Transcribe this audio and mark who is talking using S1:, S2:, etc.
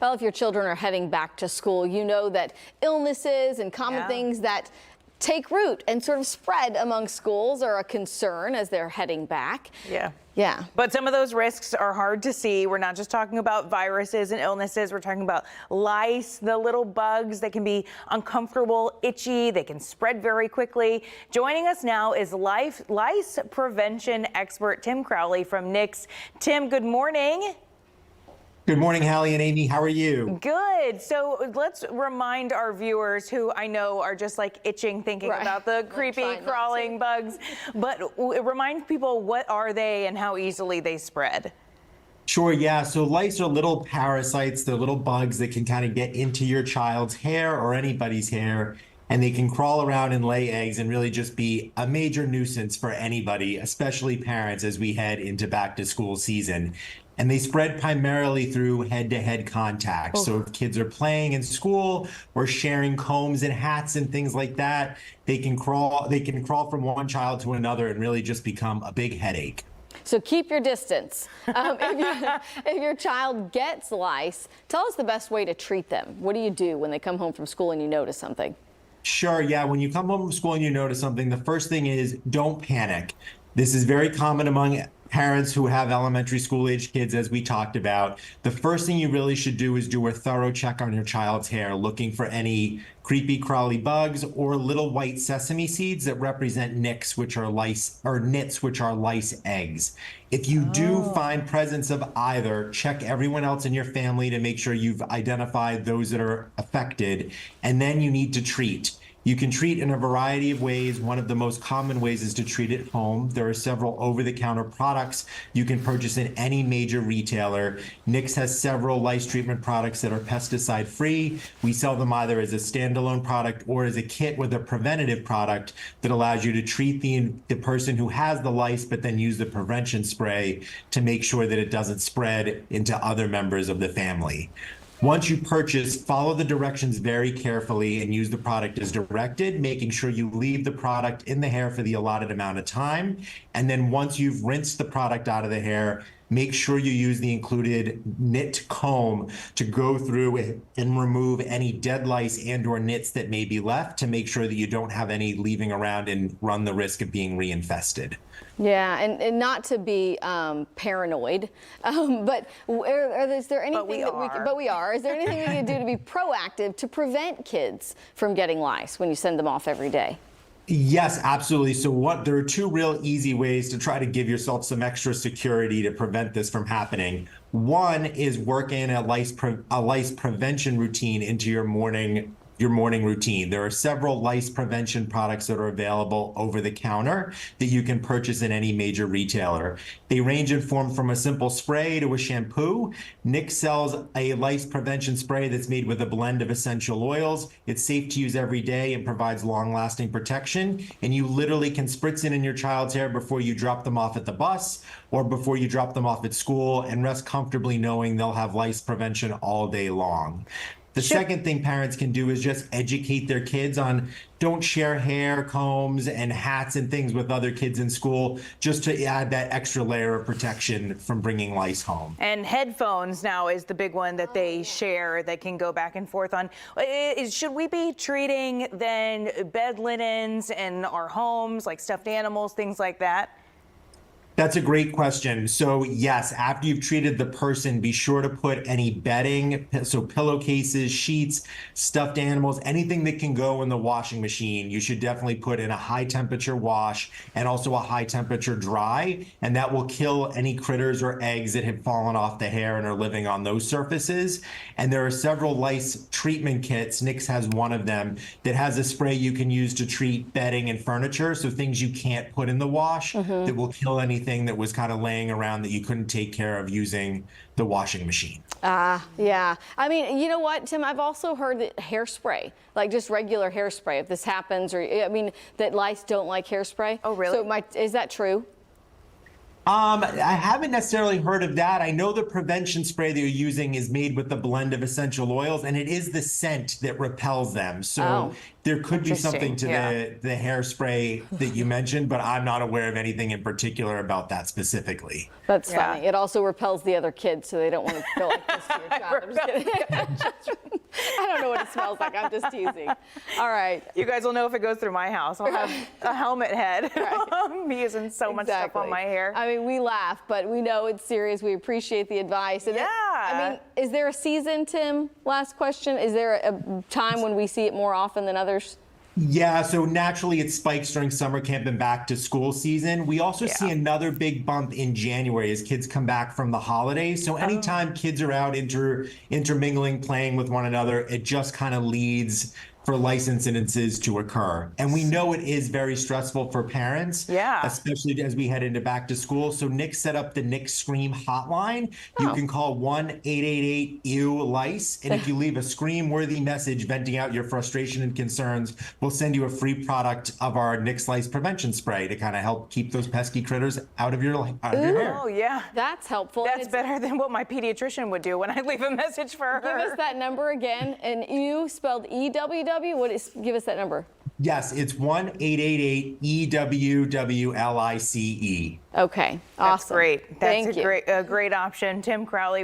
S1: Well, if your children are heading back to school, you know that illnesses and common things that take root and sort of spread among schools are a concern as they're heading back. Yeah.
S2: But some of those risks are hard to see. We're not just talking about viruses and illnesses. We're talking about lice, the little bugs that can be uncomfortable, itchy. They can spread very quickly. Joining us now is lice prevention expert Tim Crowley from NICS. Tim, good morning.
S3: Good morning, Hallie and Amy. How are you?
S2: Good. So let's remind our viewers who I know are just like itching thinking about the creepy crawling bugs, but remind people what are they and how easily they spread.
S3: Sure, yeah. So lice are little parasites. They're little bugs that can kind of get into your child's hair or anybody's hair, and they can crawl around and lay eggs and really just be a major nuisance for anybody, especially parents, as we head into back to school season. And they spread primarily through head-to-head contact. So if kids are playing in school or sharing combs and hats and things like that, they can crawl from one child to another and really just become a big headache.
S1: So keep your distance. If your child gets lice, tell us the best way to treat them. What do you do when they come home from school and you notice something?
S3: Sure, yeah. When you come home from school and you notice something, the first thing is don't panic. This is very common among parents who have elementary school age kids, as we talked about. The first thing you really should do is do a thorough check on your child's hair, looking for any creepy crawly bugs or little white sesame seeds that represent nicks, which are lice, or nits, which are lice eggs. If you do find presence of either, check everyone else in your family to make sure you've identified those that are affected, and then you need to treat. You can treat in a variety of ways. One of the most common ways is to treat at home. There are several over-the-counter products you can purchase in any major retailer. NICS has several lice treatment products that are pesticide-free. We sell them either as a standalone product or as a kit with a preventative product that allows you to treat the person who has the lice, but then use the prevention spray to make sure that it doesn't spread into other members of the family. Once you purchase, follow the directions very carefully and use the product as directed, making sure you leave the product in the hair for the allotted amount of time. And then once you've rinsed the product out of the hair, make sure you use the included nit comb to go through and remove any dead lice and or nits that may be left to make sure that you don't have any leaving around and run the risk of being reinfested.
S1: Yeah, and not to be paranoid, but is there anything Is there anything we can do to be proactive to prevent kids from getting lice when you send them off every day?
S3: Yes, absolutely. So there are two real easy ways to try to give yourself some extra security to prevent this from happening. One is work in a lice prevention routine into your morning routine. There are several lice prevention products that are available over the counter that you can purchase in any major retailer. They range in form from a simple spray to a shampoo. NICS sells a lice prevention spray that's made with a blend of essential oils. It's safe to use every day and provides long-lasting protection. And you literally can spritz it in your child's hair before you drop them off at the bus or before you drop them off at school, and rest comfortably knowing they'll have lice prevention all day long. The second thing parents can do is just educate their kids on don't share hair combs and hats and things with other kids in school, just to add that extra layer of protection from bringing lice home.
S2: And headphones now is the big one that they share that can go back and forth on. Should we be treating then bed linens in our homes, like stuffed animals, things like that?
S3: That's a great question. So yes, after you've treated the person, be sure to put any bedding, so pillowcases, sheets, stuffed animals, anything that can go in the washing machine, you should definitely put in a high temperature wash and also a high temperature dry, and that will kill any critters or eggs that have fallen off the hair and are living on those surfaces. And there are several lice treatment kits. NICS has one of them that has a spray you can use to treat bedding and furniture, so things you can't put in the wash that will kill anything that was kind of laying around that you couldn't take care of using the washing machine.
S1: Yeah. I mean, you know what, Tim, I've also heard that hairspray, like just regular hairspray, if this happens, or I mean, that lice don't like hairspray.
S2: Oh, really?
S1: So is that true?
S3: I haven't necessarily heard of that. I know the prevention spray they're using is made with a blend of essential oils, and it is the scent that repels them. So there could be something to the hairspray that you mentioned, but I'm not aware of anything in particular about that specifically.
S1: That's funny. It also repels the other kids, so they don't want to go like this to your child. I'm just kidding. I don't know what it smells like. I'm just teasing. All right.
S2: You guys will know if it goes through my house. I'll have a helmet head. I'm using so much stuff on my hair.
S1: I mean, we laugh, but we know it's serious. We appreciate the advice. And I mean, is there a season, Tim? Last question. Is there a time when we see it more often than others?
S3: Yeah, so naturally it spikes during summer camp and back to school season. We also see another big bump in January as kids come back from the holidays. So anytime kids are out intermingling, playing with one another, it just kind of leads for lice incidences to occur. And we know it is very stressful for parents, especially as we head into back to school. So Nick set up the Nick Scream hotline. You can call 1-888-EW-LICE. And if you leave a Scream-worthy message venting out your frustration and concerns, we'll send you a free product of our Nick's Lice Prevention Spray to kind of help keep those pesky critters out of your hair.
S2: Oh, yeah.
S1: That's helpful.
S2: That's better than what my pediatrician would do when I leave a message for her.
S1: Give us that number again. And you spelled EWW. Give us that number.
S3: Yes, it's 1-888-EWWLICE.
S1: Okay, awesome.
S2: That's great. That's
S1: Thank you.
S2: a great option. Tim Crowley.